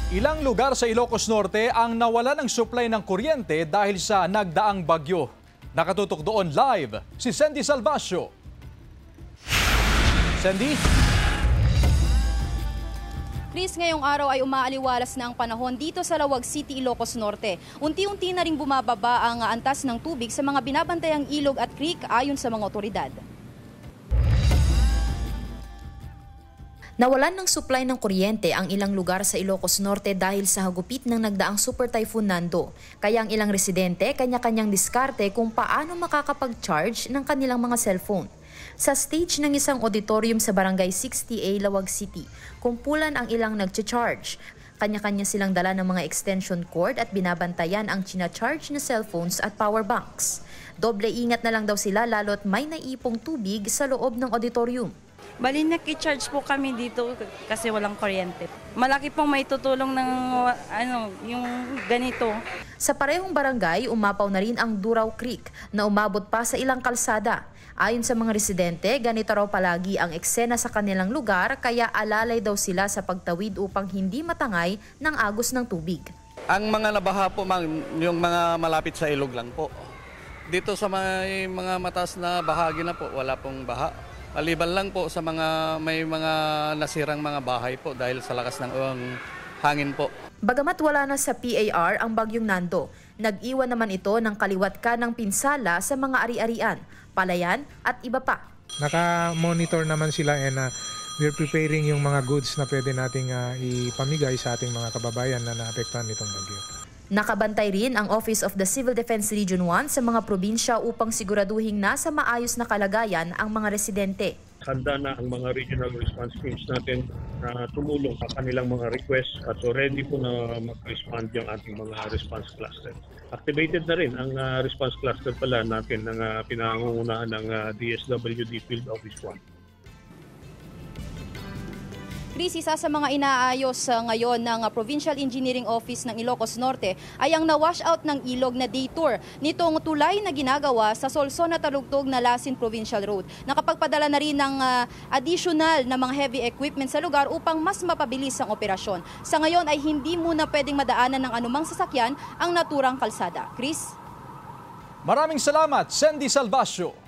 Ilang lugar sa Ilocos Norte ang nawalan ng supply ng kuryente dahil sa nagdaang bagyo. Nakatutok doon live si Sandy Salvacio. Sandy? Chris, ngayong araw ay umaaliwalas na ang panahon dito sa Lawag City, Ilocos Norte. Unti-unti na ring bumababa ang antas ng tubig sa mga binabantayang ilog at creek ayon sa mga otoridad. Nawalan ng supply ng kuryente ang ilang lugar sa Ilocos Norte dahil sa hagupit ng nagdaang Super Typhoon Nando. Kaya ang ilang residente kanya-kanyang diskarte kung paano makakapag-charge ng kanilang mga cellphone. Sa stage ng isang auditorium sa Barangay 60A, Lawag City, kumpulan ang ilang nagcha-charge. Kanya-kanya silang dala ng mga extension cord at binabantayan ang china-charge na cellphones at power banks. Doble ingat na lang daw sila lalo't may naipong tubig sa loob ng auditorium. Bali, naki-charge po kami dito kasi walang kuryente. Malaki pong may tutulong ng yung ganito. Sa parehong barangay, umapaw na rin ang Duraw Creek na umabot pa sa ilang kalsada. Ayon sa mga residente, ganito raw palagi ang eksena sa kanilang lugar kaya alalay daw sila sa pagtawid upang hindi matangay ng agos ng tubig. Ang mga nabaha po, yung mga malapit sa ilog lang po. Dito sa mga mataas na bahagi na po, wala pong baha. Maliban lang po sa may mga nasirang mga bahay po dahil sa lakas ng hangin po. Bagamat wala na sa PAR ang bagyong Nando, nag-iwan naman ito ng kaliwat ka ng pinsala sa mga ari-arian, palayan at iba pa. Naka-monitor naman sila and we're preparing yung mga goods na pwede nating ipamigay sa ating mga kababayan na naapektuhan nitong bagyo. Nakabantay rin ang Office of the Civil Defense Region 1 sa mga probinsya upang siguraduhin nasa maayos na kalagayan ang mga residente. Handa na ang mga regional response teams natin na tumulong sa kanilang mga requests at so ready po na mag-respond yung ating mga response cluster. Activated na rin ang response cluster pala natin ng pinangungunahan ng DSWD Field Office 1. Chris, isa sa mga inaayos ngayon ng Provincial Engineering Office ng Ilocos Norte ay ang na-wash out ng ilog na detour nitong tulay na ginagawa sa Solson at Talugtog na Lasin Provincial Road. Nakapagpadala na rin ng additional na mga heavy equipment sa lugar upang mas mapabilis ang operasyon. Sa ngayon ay hindi muna pwedeng madaanan ng anumang sasakyan ang naturang kalsada. Chris? Maraming salamat, Sandy Salvacio.